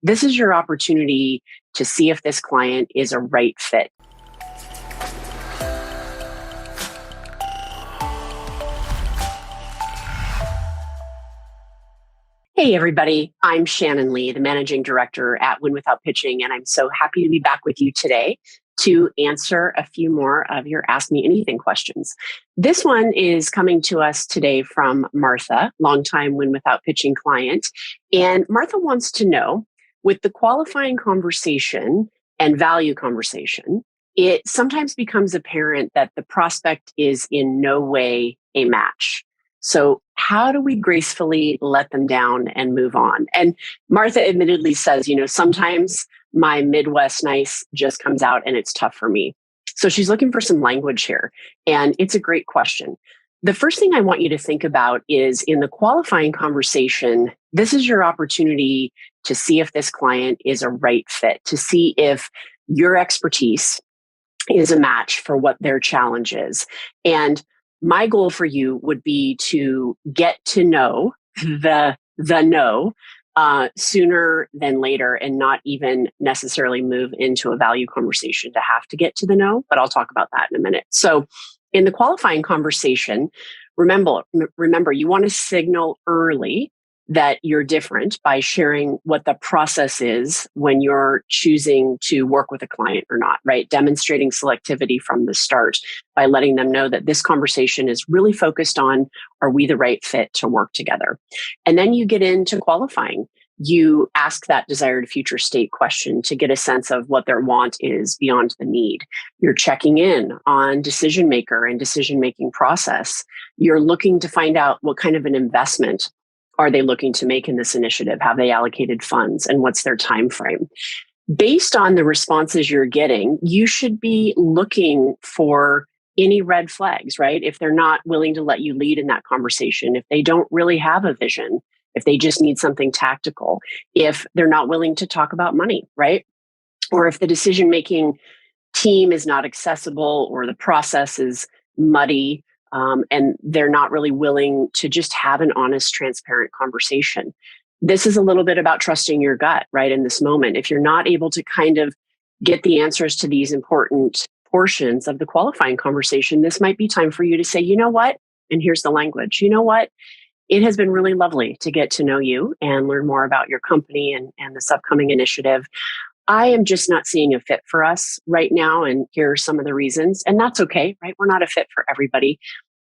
This is your opportunity to see if this client is a right fit. Hey, everybody. I'm Shannyn Lee, the managing director at Win Without Pitching, and I'm so happy to be back with you today to answer a few more of your Ask Me Anything questions. This one is coming to us today from Martha, longtime Win Without Pitching client. And Martha wants to know, with the qualifying conversation and value conversation, it sometimes becomes apparent that the prospect is in no way a match. So how do we gracefully let them down and move on? And Martha admittedly says, sometimes my Midwest nice just comes out and it's tough for me. So she's looking for some language here. And it's a great question. The first thing I want you to think about is in the qualifying conversation, this is your opportunity to see if this client is a right fit, to see if your expertise is a match for what their challenge is. And my goal for you would be to get to know the know sooner than later and not even necessarily move into a value conversation to have to get to the know, but I'll talk about that in a minute. So in the qualifying conversation, remember, you want to signal early that you're different by sharing what the process is when you're choosing to work with a client or not, right? Demonstrating selectivity from the start by letting them know that this conversation is really focused on, are we the right fit to work together? And then you get into qualifying. You ask that desired future state question to get a sense of what their want is beyond the need. You're checking in on decision maker and decision-making process. You're looking to find out what kind of an investment are they looking to make in this initiative? Have they allocated funds and what's their time frame? Based on the responses you're getting, you should be looking for any red flags, right? If they're not willing to let you lead in that conversation, if they don't really have a vision, if they just need something tactical, if they're not willing to talk about money, right? Or if the decision-making team is not accessible or the process is muddy, and they're not really willing to just have an honest, transparent conversation. This is a little bit about trusting your gut, right? In this moment, if you're not able to kind of get the answers to these important portions of the qualifying conversation, this might be time for you to say, you know what? And here's the language. You know what? It has been really lovely to get to know you and learn more about your company and this upcoming initiative. I am just not seeing a fit for us right now. And here are some of the reasons. And that's okay, right? We're not a fit for everybody.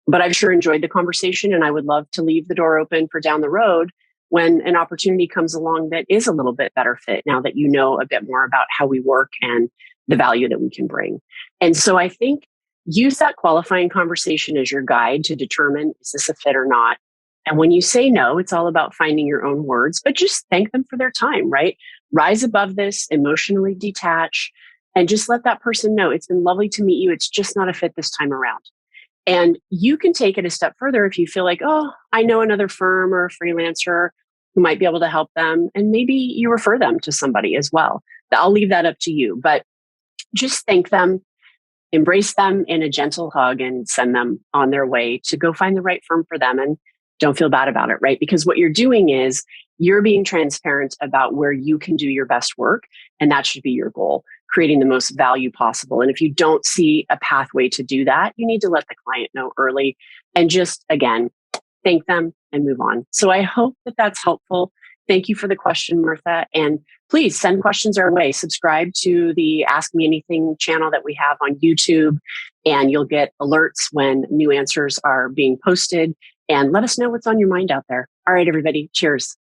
But I've sure enjoyed the conversation. And I would love to leave the door open for down the road when an opportunity comes along that is a little bit better fit now that you know a bit more about how we work and the value that we can bring. And so I think use that qualifying conversation as your guide to determine, is this a fit or not? And when you say no, it's all about finding your own words, but just thank them for their time, right? Rise above this, emotionally detach, and just let that person know it's been lovely to meet you. It's just not a fit this time around. And you can take it a step further if you feel like, oh, I know another firm or a freelancer who might be able to help them. And maybe you refer them to somebody as well. I'll leave that up to you, but just thank them, embrace them in a gentle hug and send them on their way to go find the right firm for them. And don't feel bad about it, right? Because what you're doing is you're being transparent about where you can do your best work. And that should be your goal, creating the most value possible. And if you don't see a pathway to do that, you need to let the client know early and just, again, thank them and move on. So I hope that that's helpful. Thank you for the question, Martha. And please send questions our way. Subscribe to the Ask Me Anything channel that we have on YouTube, and you'll get alerts when new answers are being posted. And let us know what's on your mind out there. All right, everybody. Cheers.